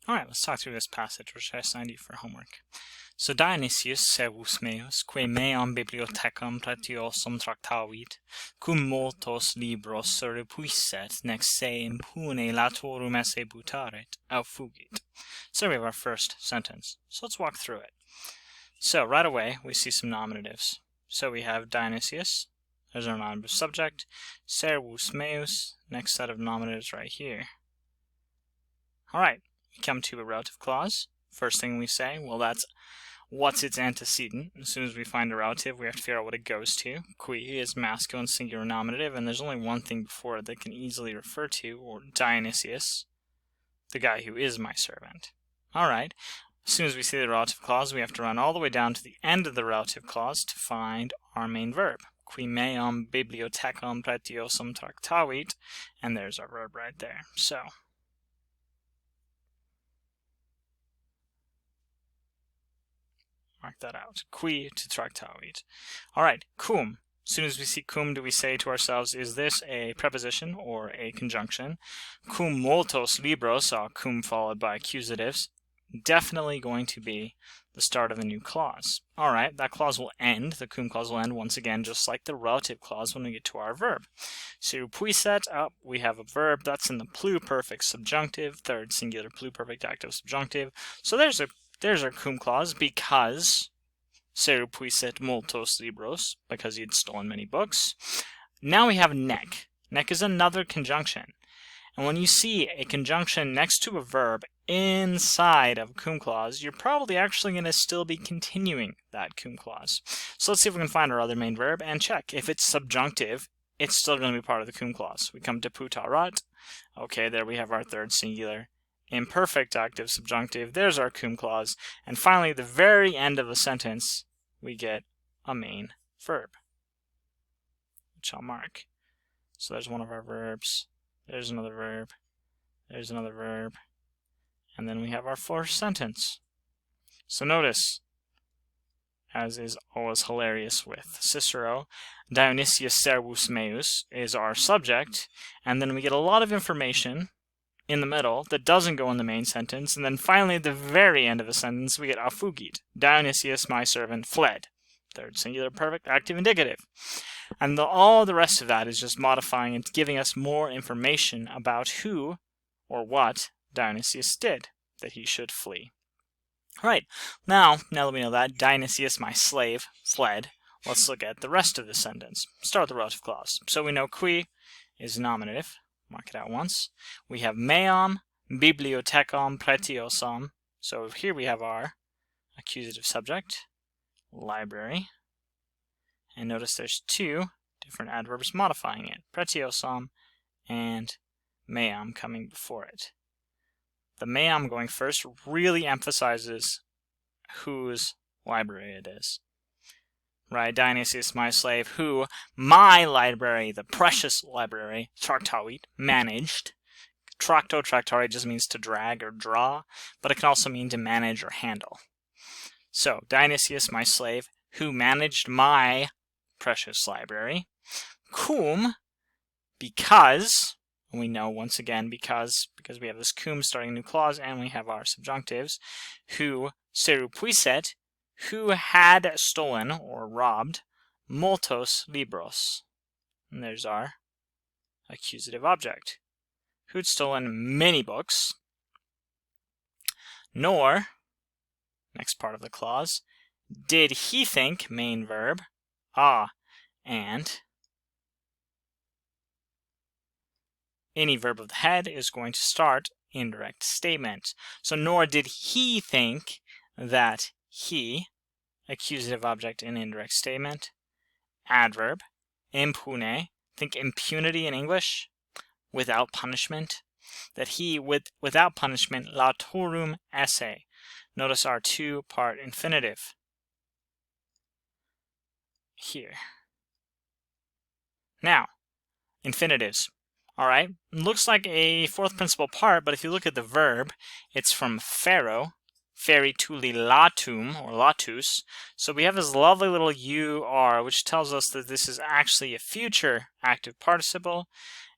Alright, let's talk through this passage, which I assigned you for homework. So Dionysius servus meus, quae meam bibliothecam pretiosum tractavit, cum multos libros surrepuisset, nec se impune latorum esse butaret, au fugit. So we have our first sentence. So let's walk through it. So right away, we see some nominatives. So we have Dionysius, there's our nominative subject, servus meus, next set of nominatives right here. Alright. We come to a relative clause. First thing we say, well, that's what's its antecedent. As soon as we find a relative, we have to figure out what it goes to. Qui is masculine singular nominative, and there's only one thing before it that can easily refer to, or Dionysius, the guy who is my servant. Alright, as soon as we see the relative clause, we have to run all the way down to the end of the relative clause to find our main verb. Qui meam bibliothecam pretiosum tractavit, and there's our verb right there. So mark that out. Qui to tractavit. Alright, cum. As soon as we see cum, do we say to ourselves, is this a preposition or a conjunction? Cum multos libros, cum followed by accusatives, definitely going to be the start of a new clause. Alright, that clause will end, the cum clause will end once again, just like the relative clause when we get to our verb. Surrepuisset, we have a verb that's in the pluperfect subjunctive, third singular pluperfect active subjunctive. So there's our cum clause, because surrepuisset multos libros, because he had stolen many books. Now we have nec. Nec is another conjunction. And when you see a conjunction next to a verb inside of a cum clause, you're probably actually going to still be continuing that cum clause. So let's see if we can find our other main verb and check. If it's subjunctive, it's still going to be part of the cum clause. We come to putarat. Okay, there we have our third singular imperfect active subjunctive. There's our cum clause. And finally, at the very end of the sentence, we get a main verb, which I'll mark. So there's one of our verbs. There's another verb. There's another verb. And then we have our first sentence. So notice, as is always hilarious with Cicero, Dionysius servus meus is our subject, and then we get a lot of information in the middle that doesn't go in the main sentence, and then finally at the very end of the sentence we get au fugit. Dionysius, my servant, fled. Third singular perfect active indicative. And all the rest of that is just modifying and giving us more information about who or what Dionysius did, that he should flee. Alright, now that we know that, Dionysius, my slave, fled, let's look at the rest of the sentence. Start with the relative clause. So we know qui is nominative. Mark it out once. We have meam bibliothecam pretiosum. So here we have our accusative subject, library. And notice there's two different adverbs modifying it, pretiosum and meam coming before it. The meam going first really emphasizes whose library it is. Right, Dionysius, my slave, who my library, the precious library, tractavit, managed. Tracto, tractare just means to drag or draw, but it can also mean to manage or handle. So, Dionysius, my slave, who managed my precious library. Cum, because, we know once again because we have this cum starting a new clause and we have our subjunctives, who surrepuisset, who had stolen or robbed multos libros. And there's our accusative object. Who'd stolen many books. Nor, next part of the clause, did he think, main verb, and any verb of the head is going to start indirect statement. So nor did he think that he, accusative object in indirect statement, adverb, impune, think impunity in English, without punishment, that he, without punishment, latorum esse. Notice our two-part infinitive here. Now, infinitives. Alright, looks like a fourth principal part, but if you look at the verb, it's from fero, feri tuli latum, or latus. So we have this lovely little UR, which tells us that this is actually a future active participle,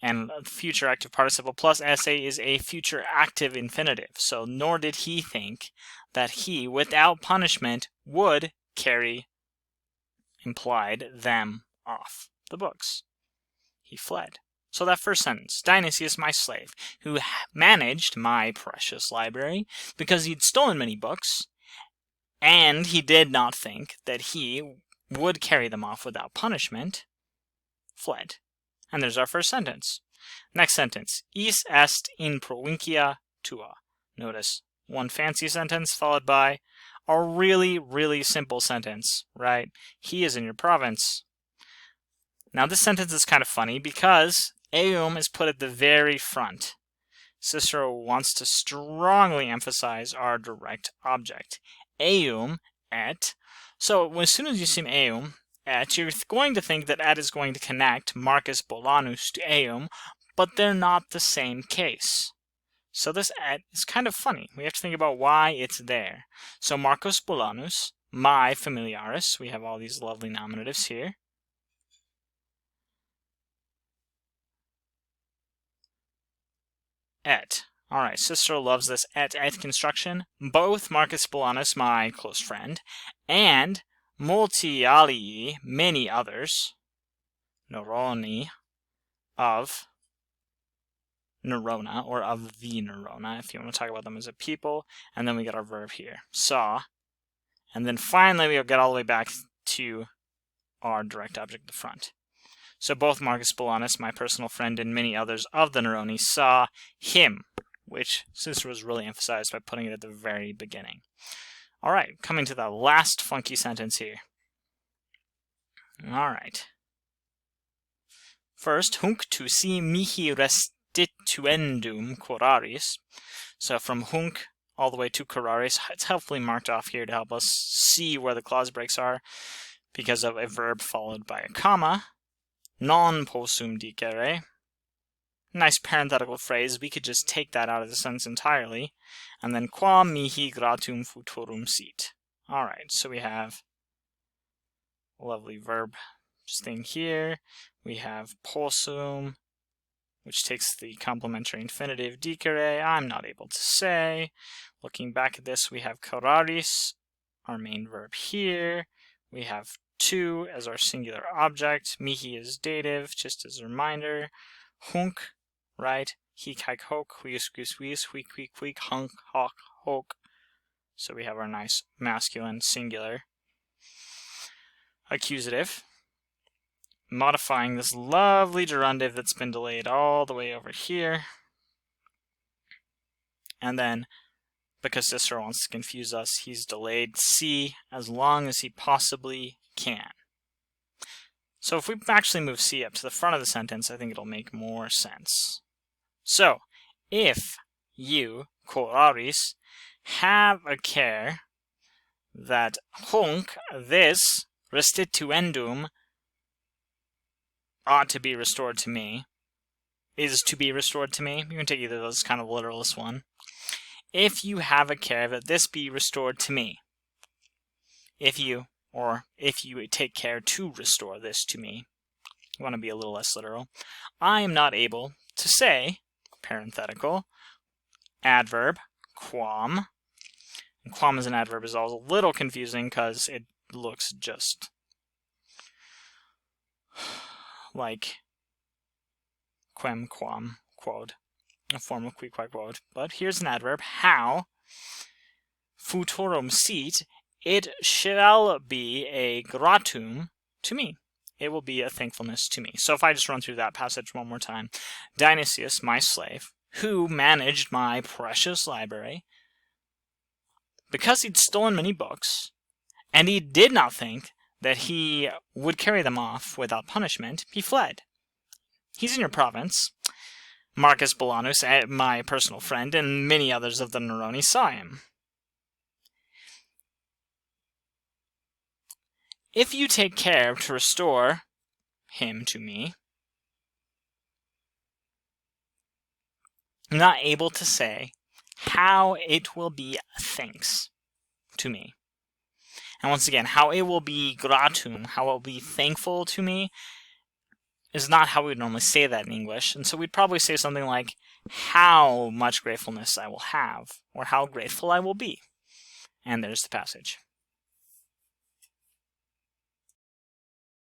And future active participle plus sa is a future active infinitive. So nor did he think that he, without punishment, would carry, implied, them off the books. He fled. So that first sentence, Dionysius, my slave, who managed my precious library because he'd stolen many books, and he did not think that he would carry them off without punishment, fled. And there's our first sentence. Next sentence, is est in provincia tua. Notice, one fancy sentence followed by a really, really simple sentence, right? He is in your province. Now this sentence is kind of funny because eum is put at the very front. Cicero wants to strongly emphasize our direct object. Eum et. So as soon as you see eum et, you're going to think that et is going to connect Marcus Bolanus to eum, but they're not the same case. So this et is kind of funny. We have to think about why it's there. So Marcus Bolanus, my familiaris, we have all these lovely nominatives here. Et. Alright, Cicero loves this et construction. Both Marcus Bolanus, my close friend, and multi alii, many others, neuroni, of Neurona, or of the Neurona, if you want to talk about them as a people. And then we get our verb here, saw. And then finally we'll get all the way back to our direct object at the front. So both Marcus Bolanus, my personal friend, and many others of the Neroni saw him, which Cicero was really emphasized by putting it at the very beginning. All right, coming to the last funky sentence here. All right. First, hunc tu si mihi restituendum quoraris. So from hunc all the way to quoraris, it's helpfully marked off here to help us see where the clause breaks are because of a verb followed by a comma. Non possum dicere. Nice parenthetical phrase. We could just take that out of the sentence entirely. And then quam mihi gratum futurum sit. Alright, so we have a lovely verb thing here. We have possum, which takes the complementary infinitive dicere. I'm not able to say. Looking back at this, we have quoraris, our main verb here. We have tu as our singular object. Mihi is dative, just as a reminder. Hunc, right? Hic, haec, hoc, huius, guis, huius, huic, huic, huic, hunc, hoc, hoc. So we have our nice masculine singular accusative. Modifying this lovely gerundive that's been delayed all the way over here. And then, because Cicero wants to confuse us, he's delayed C as long as he possibly can. So if we actually move C up to the front of the sentence, I think it'll make more sense. So, if you, quoraris, have a care that hunc, this, restituendum, ought to be restored to me, is to be restored to me. You can take either of those, kind of literalist one. If you have a care that this be restored to me, if you take care to restore this to me, you want to be a little less literal, I am not able to say, parenthetical, adverb, quam. And quam as an adverb is always a little confusing because it looks just like quem, quam, quod, a form of qui, qui, quod. But here's an adverb, how, futurum sit, it shall be a gratum to me. It will be a thankfulness to me. So if I just run through that passage one more time. Dionysius, my slave, who managed my precious library, because he'd stolen many books, and he did not think that he would carry them off without punishment, he fled. He's in your province. Marcus Bolanus, my personal friend, and many others of the Neroni saw him. If you take care to restore him to me, I'm not able to say how it will be thanks to me. And once again, how it will be gratum, how it will be thankful to me, is not how we would normally say that in English, and so we'd probably say something like, how much gratefulness I will have, or how grateful I will be. And there's the passage.